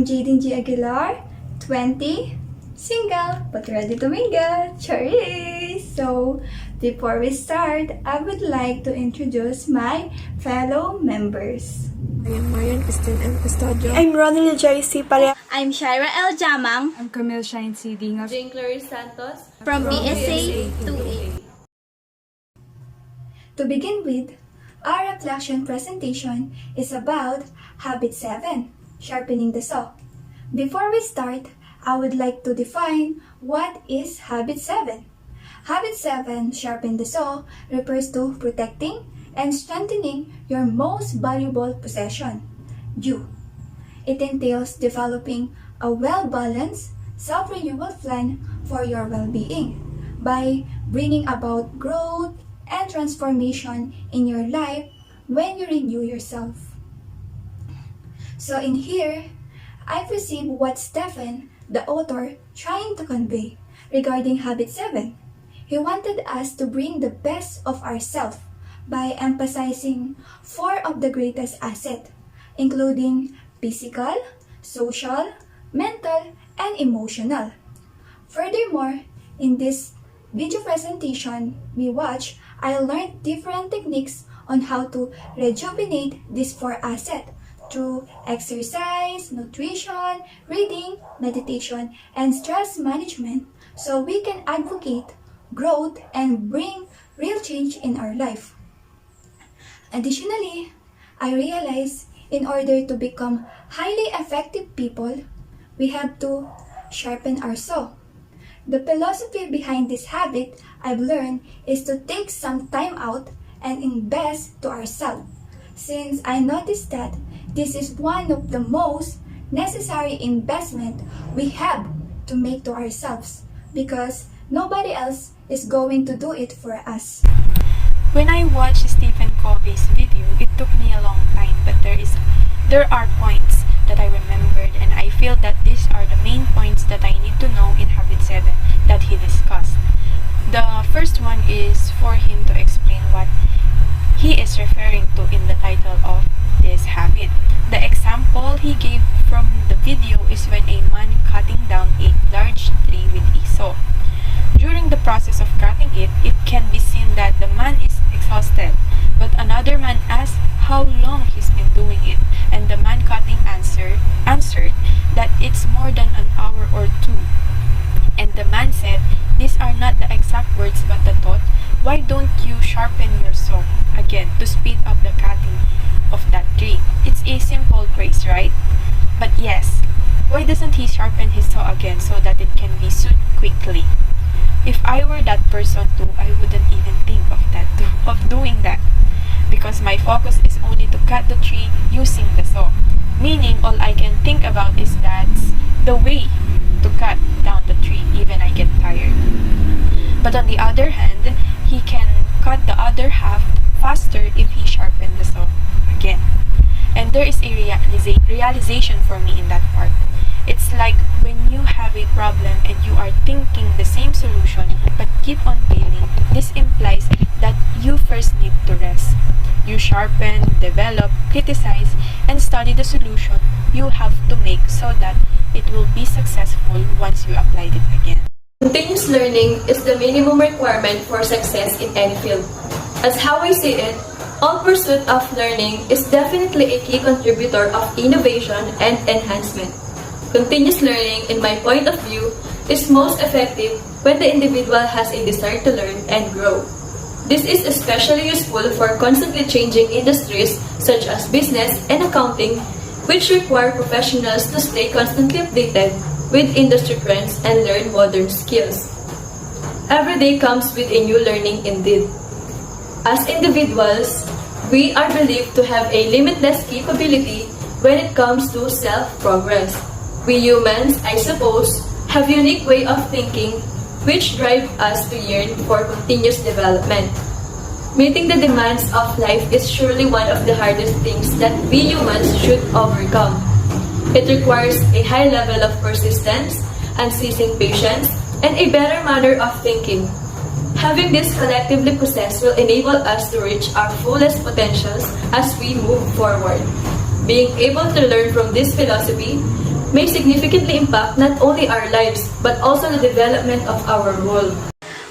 Jadean Aguilar, 20, single, but ready to mingle. Charis! So, before we start, I would like to introduce my fellow members. I am Marian, Custodio. I'm Ronalie Pare. I'm Shairah L. Jammang I'm Dingal. Santos from BSA 2A. To begin with, our reflection presentation is about Habit 7, Sharpening the Saw. Before we start, I would like to define what is Habit 7. Habit 7, Sharpen the Saw, refers to protecting and strengthening your most valuable possession, you. It entails developing a well-balanced, self-renewal plan for your well-being by bringing about growth and transformation in your life when you renew yourself. So in here, I perceive what Stephen, the author, trying to convey regarding Habit 7. He wanted us to bring the best of ourselves by emphasizing 4 of the greatest assets, including physical, social, mental, and emotional. Furthermore, in this video presentation we watched, I learned different techniques on how to rejuvenate these 4 assets through exercise, nutrition, reading, meditation, and stress management so we can advocate growth and bring real change in our life. Additionally, I realized in order to become highly effective people, we have to sharpen our saw. The philosophy behind this habit I've learned is to take some time out and invest to ourselves, since I noticed that this is one of the most necessary investment we have to make to ourselves, because nobody else is going to do it for us. When I watched Stephen Covey's video, it took me a long time, but there are points that I remembered, and I feel that these are the main points that I need to know in Habit 7 that he discussed. The first one is for him to explain what he is referring to in the title of this habit. The example he gave from the video is when a man cutting down a large tree with a saw. During the process of cutting it, it can be seen that the man is exhausted, but another man asked how long he's been doing it, and the man cutting answered that it's more than an hour or 2. And the man said, these are not the exact words but the thought, why don't you sharpen your saw again to speed up the cutting of that tree? It's a simple phrase, right? But yes, why doesn't he sharpen his saw again so that it can be sewed quickly? If I were that person too, I wouldn't even think of doing that, because my focus is only to cut the tree using the saw. Meaning, all I can think about is that's the way to cut down the tree, even I get tired. But on the other hand, he can cut the other half faster if he sharpened the saw again. And there is a realization for me in that part. It's like when you have a problem and you are thinking the same solution but keep on failing, this implies that you first need to rest. You sharpen, develop, criticize, and study the solution you have to make so that it will be successful once you applied it again. Continuous learning is the minimum requirement for success in any field. As how I see it, all pursuit of learning is definitely a key contributor of innovation and enhancement. Continuous learning, in my point of view, is most effective when the individual has a desire to learn and grow. This is especially useful for constantly changing industries such as business and accounting, which require professionals to stay constantly updated with industry trends and learn modern skills. Every day comes with a new learning indeed. As individuals, we are believed to have a limitless capability when it comes to self-progress. We humans, I suppose, have a unique way of thinking which drive us to yearn for continuous development. Meeting the demands of life is surely one of the hardest things that we humans should overcome. It requires a high level of persistence, unceasing patience, and a better manner of thinking. Having this collectively possessed will enable us to reach our fullest potentials as we move forward. Being able to learn from this philosophy may significantly impact not only our lives, but also the development of our world.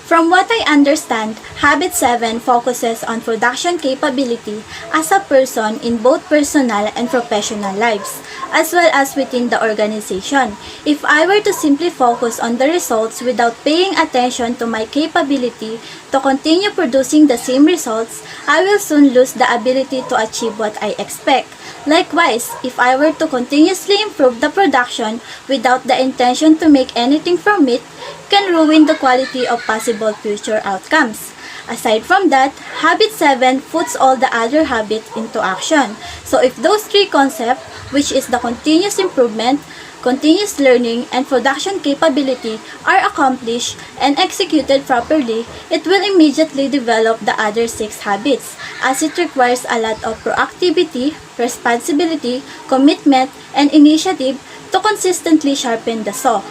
From what I understand, Habit 7 focuses on production capability as a person in both personal and professional lives, as well as within the organization. If I were to simply focus on the results without paying attention to my capability to continue producing the same results, I will soon lose the ability to achieve what I expect. Likewise, if I were to continuously improve the production without the intention to make anything from it, can ruin the quality of possible future outcomes. Aside from that, Habit 7 puts all the other habits into action. So if those three concepts, which is the continuous improvement, continuous learning, and production capability are accomplished and executed properly, it will immediately develop the other 6 habits, as it requires a lot of proactivity, responsibility, commitment, and initiative to consistently sharpen the saw.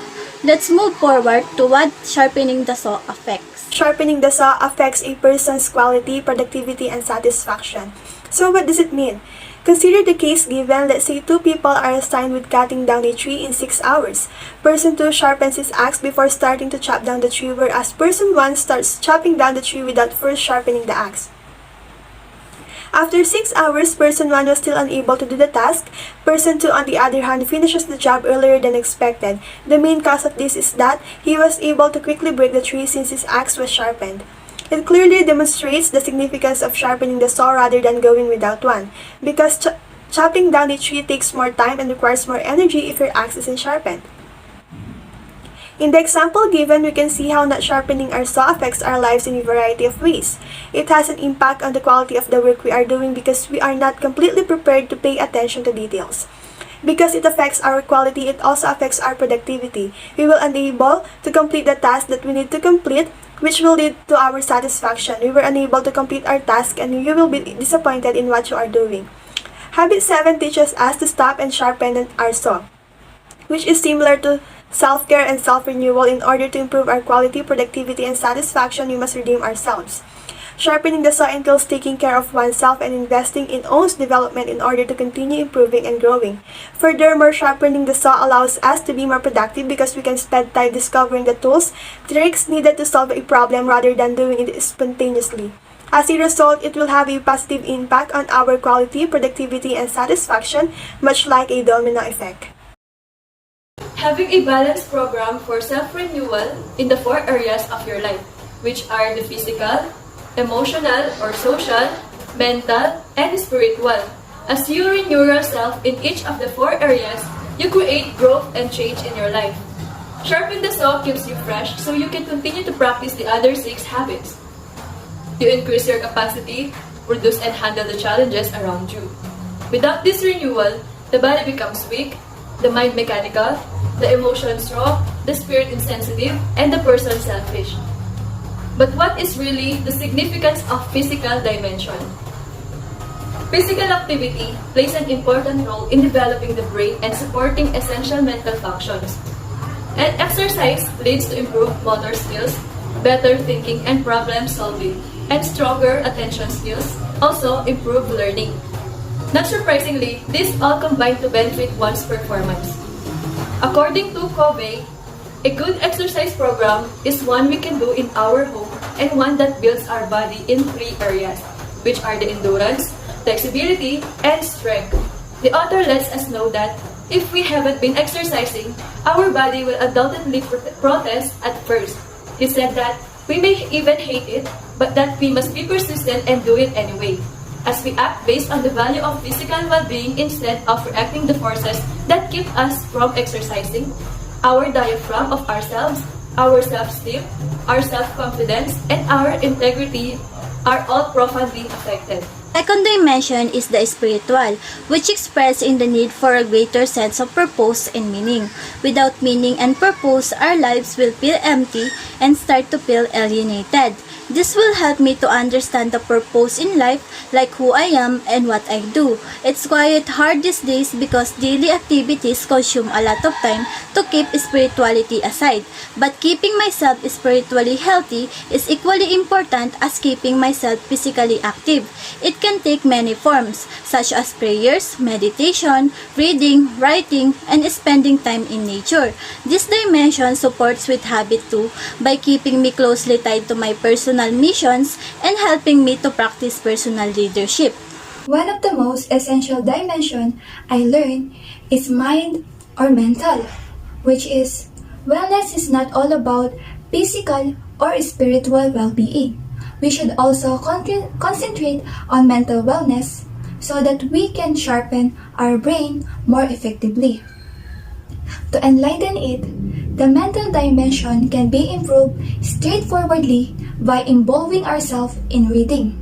Let's move forward to what sharpening the saw affects. Sharpening the saw affects a person's quality, productivity, and satisfaction. So what does it mean? Consider the case given, let's say 2 people are assigned with cutting down a tree in 6 hours. Person 2 sharpens his axe before starting to chop down the tree, whereas person 1 starts chopping down the tree without first sharpening the axe. After 6 hours, person 1 was still unable to do the task. Person 2, on the other hand, finishes the job earlier than expected. The main cause of this is that he was able to quickly break the tree since his axe was sharpened. It clearly demonstrates the significance of sharpening the saw rather than going without one, because chopping down a tree takes more time and requires more energy if your axe isn't sharpened. In the example given, we can see how not sharpening our saw affects our lives in a variety of ways. It has an impact on the quality of the work we are doing because we are not completely prepared to pay attention to details. Because it affects our quality, it also affects our productivity. We will unable to complete the task that we need to complete, which will lead to our satisfaction. We were unable to complete our task and you will be disappointed in what you are doing. Habit 7 teaches us to stop and sharpen our saw, which is similar to self-care and self-renewal. In order to improve our quality, productivity, and satisfaction, we must redeem ourselves. Sharpening the saw entails taking care of oneself and investing in one's development in order to continue improving and growing. Furthermore, sharpening the saw allows us to be more productive because we can spend time discovering the tools, tricks needed to solve a problem rather than doing it spontaneously. As a result, it will have a positive impact on our quality, productivity, and satisfaction, much like a domino effect. Having a balanced program for self-renewal in the 4 areas of your life, which are the physical, emotional or social, mental, and spiritual. As you renew yourself in each of the 4 areas, you create growth and change in your life. Sharpen the saw keeps you fresh so you can continue to practice the other 6 habits. You increase your capacity, produce and handle the challenges around you. Without this renewal, the body becomes weak, the mind mechanical, the emotions raw, the spirit insensitive, and the person selfish. But what is really the significance of physical dimension? Physical activity plays an important role in developing the brain and supporting essential mental functions. And exercise leads to improved motor skills, better thinking and problem solving, and stronger attention skills, also improved learning. Not surprisingly, these all combine to benefit one's performance. According to Covey, a good exercise program is one we can do in our home and one that builds our body in 3 areas, which are the endurance, flexibility, and strength. The author lets us know that if we haven't been exercising, our body will undoubtedly protest at first. He said that we may even hate it, but that we must be persistent and do it anyway, as we act based on the value of physical well-being instead of reacting the forces that keep us from exercising. Our diaphragm of ourselves, our self-esteem, our self-confidence, and our integrity are all profoundly affected. Second dimension is the spiritual, which expresses in the need for a greater sense of purpose and meaning. Without meaning and purpose, our lives will feel empty and start to feel alienated. This will help me to understand the purpose in life, like who I am and what I do. It's quite hard these days because daily activities consume a lot of time to keep spirituality aside. But keeping myself spiritually healthy is equally important as keeping myself physically active. It can take many forms, such as prayers, meditation, reading, writing, and spending time in nature. This dimension supports with habit too by keeping me closely tied to my personal missions and helping me to practice personal leadership. One of the most essential dimension I learned is mind or mental, which is wellness is not all about physical or spiritual well-being. We should also concentrate on mental wellness so that we can sharpen our brain more effectively. To enlighten it, the mental dimension can be improved straightforwardly by involving ourselves in reading.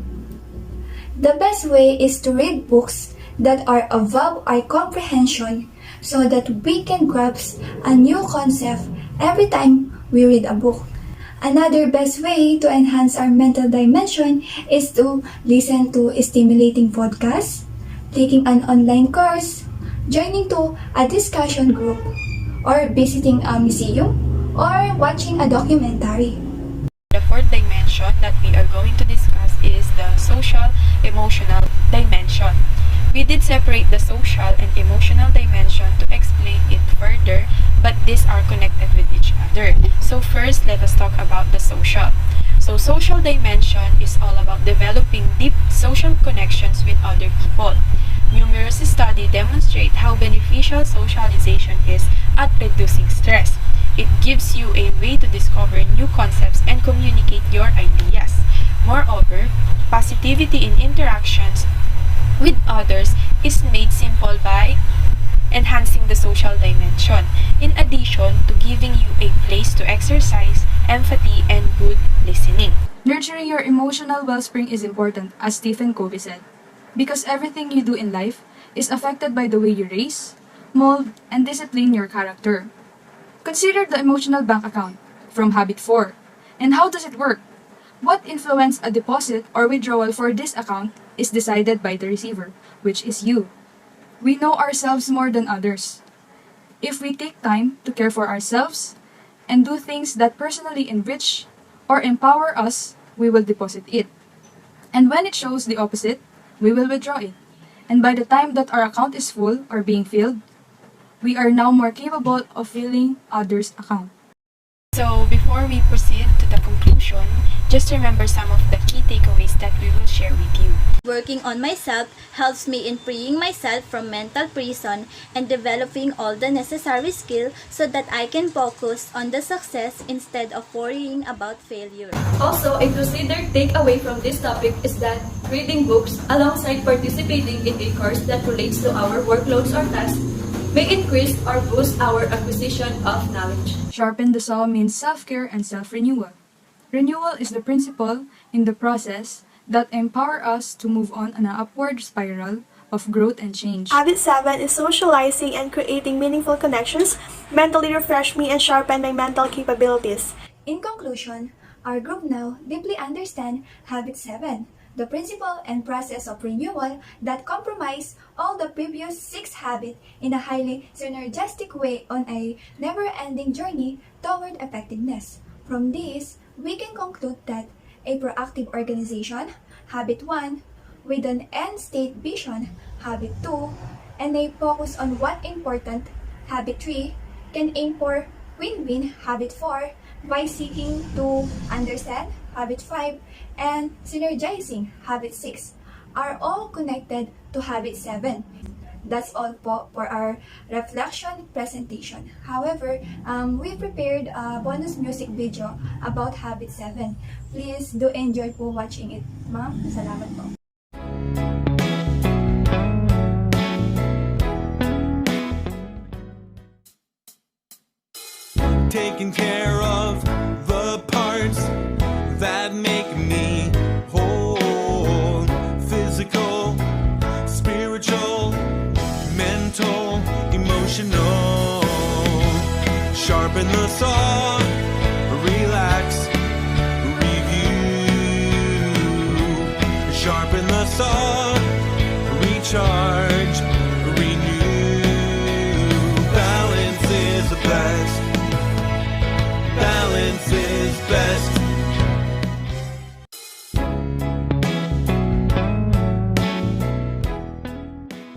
The best way is to read books that are above our comprehension so that we can grasp a new concept every time we read a book. Another best way to enhance our mental dimension is to listen to stimulating podcasts, taking an online course, joining to a discussion group, or visiting a museum, or watching a documentary. The fourth dimension that we are going to discuss is the social emotional dimension. We did separate the social and emotional dimension to explain it further, but these are connected with each other. So first, let us talk about the social. So social dimension is all about developing deep social connections with other people. Numerous studies demonstrate how beneficial socialization is at reducing stress. It gives you a way to discover new concepts and communicate your ideas. Moreover, positivity in interactions with others is made simple by enhancing the social dimension, in addition to giving you a place to exercise empathy and good listening. Nurturing your emotional wellspring is important, as Stephen Covey said, because everything you do in life is affected by the way you raise, mold, and discipline your character. Consider the emotional bank account from Habit 4. And how does it work? What influence a deposit or withdrawal for this account is decided by the receiver, which is you. We know ourselves more than others. If we take time to care for ourselves and do things that personally enrich or empower us, we will deposit it. And when it shows the opposite, we will withdraw it. And by the time that our account is full or being filled, we are now more capable of filling others' account. So before we proceed to the conclusion, just remember some of the key takeaways that we will share with you. Working on myself helps me in freeing myself from mental prison and developing all the necessary skills so that I can focus on the success instead of worrying about failure. Also, a considered takeaway from this topic is that reading books alongside participating in a course that relates to our workloads or tasks may increase or boost our acquisition of knowledge. Sharpen the saw means self-care and self-renewal. Renewal is the principle in the process that empower us to move on an upward spiral of growth and change. Habit 7 is socializing and creating meaningful connections, mentally refresh me and sharpen my mental capabilities. In conclusion, our group now deeply understand Habit 7, the principle and process of renewal that comprise all the previous 6 habits in a highly synergistic way on a never-ending journey toward effectiveness. From this, we can conclude that a proactive organization, Habit 1, with an end-state vision, Habit 2, and a focus on what important, Habit 3, can aim for win-win, Habit 4, by seeking to understand, Habit 5, and synergizing, Habit 6, are all connected to Habit 7. That's all po for our reflection presentation. However, we prepared a bonus music video about Habit 7. Please do enjoy po watching it. Ma'am, salamat po. Taking care of the parts that make me whole. Physical, spiritual, mental, emotional. Sharpen the saw, relax, review. I saw